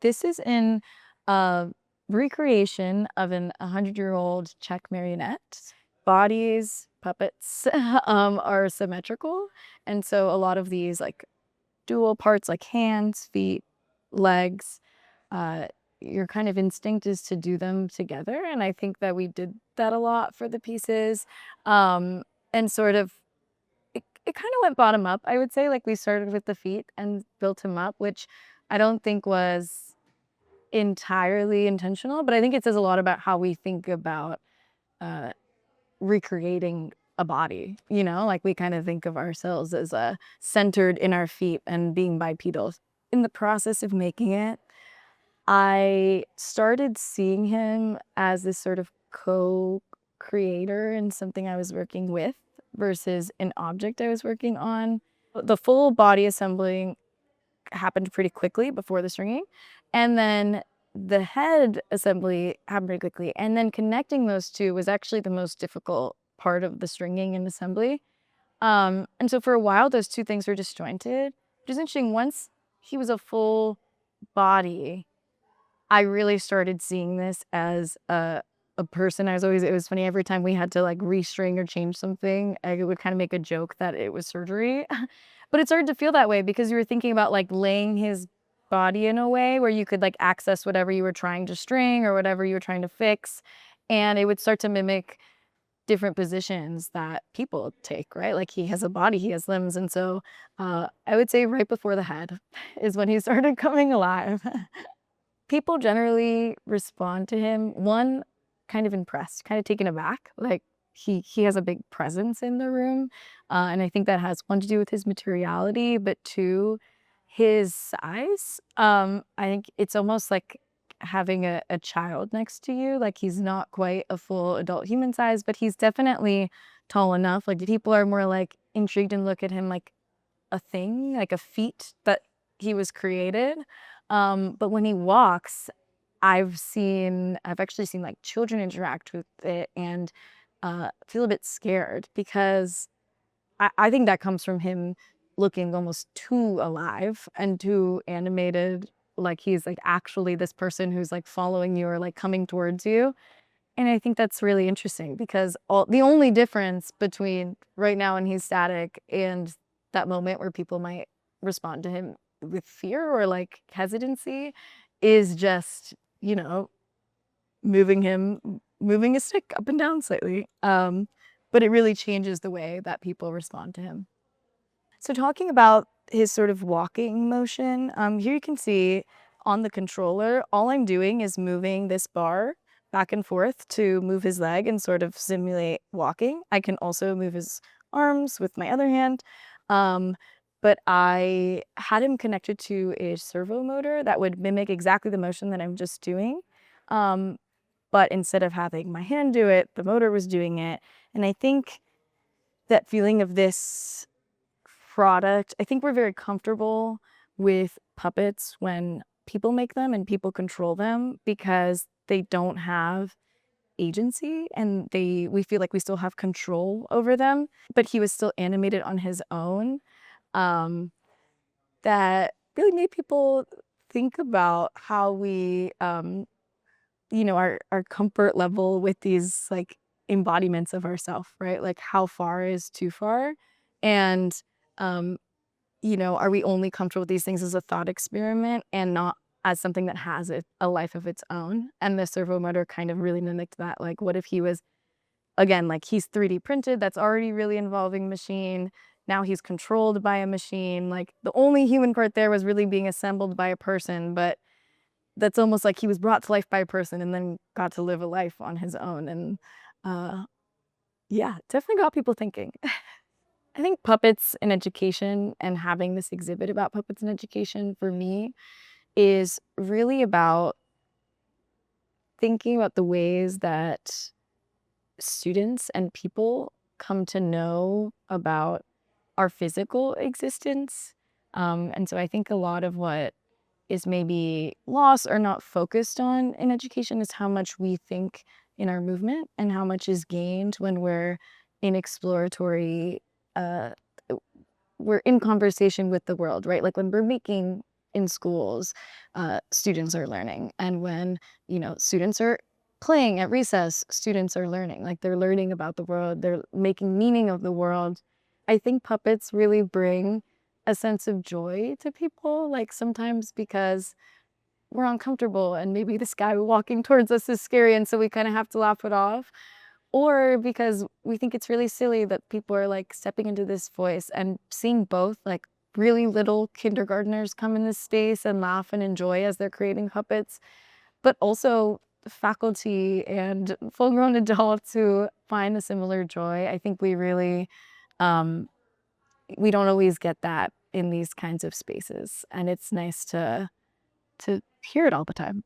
this is in a recreation of an 100-year-old Czech marionette. Bodies, puppets, are symmetrical, and so a lot of these, like, dual parts, like hands, feet, legs, uh, your kind of instinct is to do them together, and I think that we did that a lot for the pieces, and sort of it kinda went bottom up, I would say, like, we started with the feet and built him up, which I don't think was entirely intentional, but I think it says a lot about how we think about, uh, recreating a body, you know? Like, we kinda think of ourselves as, centered in our feet and being bipedal. In the process of making it, I started seeing him as this sort of co-creator in something I was working with versus an object I was working on. The full body assembling happened pretty quickly before the stringing, and then the head assembly happened pretty quickly, and then connecting those 2 was actually the most difficult part of the stringing and assembly. And so for a while, those 2 things were disjointed, which is interesting. Once he was a full body, I really started seeing this as a person. It was funny every time we had to, like, restring or change something, I would kinda make a joke that it was surgery. But it started to feel that way because you were thinking about, like, laying his body in a way where you could, like, access whatever you were trying to string or whatever you were trying to fix, and it would start to mimic different positions that people take, right? Like, he has a body, he has limbs, and so, I would say right before the head is when he started coming alive. People generally respond to him, one, kind of impressed, kind of taken aback, like, he has a big presence in the room, and I think that has, 1, to do with his materiality, but 2, his size. I think it's almost like having a child next to you, like, he's not quite a full adult human size, but he's definitely tall enough, like, people are more, like, intrigued and look at him like a thing, like a feat that he was created. But when he walks, I've actually seen, like, children interact with it and, feel a bit scared because I think that comes from him looking almost too alive and too animated, like he's, like, actually this person who's, like, following you or, like, coming towards you, and I think that's really interesting because all the only difference between right now when he's static and that moment where people might respond to him with fear or, like, hesitancy is just, you know, moving a stick up and down slightly, but it really changes the way that people respond to him. So talking about his sort of walking motion, here you can see on the controller, all I'm doing is moving this bar back and forth to move his leg and sort of simulate walking. I can also move his arms with my other hand, but I had him connected to a servo motor that would mimic exactly the motion that I'm just doing. Um, but instead of having my hand do it, the motor was doing it. And I think that feeling of this product, I think we're very comfortable with puppets when people make them and people control them because they don't have agency and we feel like we still have control over them, but he was still animated on his own. Um, that really made people think about how we, our comfort level with these, like, embodiments of ourself, right? Like, how far is too far? And, um, are we only comfortable with these things as a thought experiment and not as something that has a life of its own? And the servo motor kind of really mimicked that. Like, what if he was, again, like, he's 3D printed, that's already really involving machine. Now he's controlled by a machine. Like, the only human part there was really being assembled by a person, but that's almost like he was brought to life by a person and then got to live a life on his own. And uh, yeah, definitely got people thinking. I think puppets in education and having this exhibit about puppets in education for me is really about thinking about the ways that students and people come to know about our physical existence. And so I think a lot of what is maybe lost or not focused on in education is how much we think in our movement and how much is gained when in exploratory uh, we're in conversation with the world, right? Like when we're making in schools, students are learning. And when, students are playing at recess, students are learning. Like they're learning about the world, they're making meaning of the world. I think puppets really bring a sense of joy to people, like sometimes because we're uncomfortable and maybe this guy walking towards us is scary and so we kind of have to laugh it off, or because we think it's really silly that people are like stepping into this voice, and seeing both like really little kindergartners come in this space and laugh and enjoy as they're creating puppets, but also faculty and full-grown adults who find a similar joy. I think um, we don't always get that in these kinds of spaces, and it's nice to hear it all the time.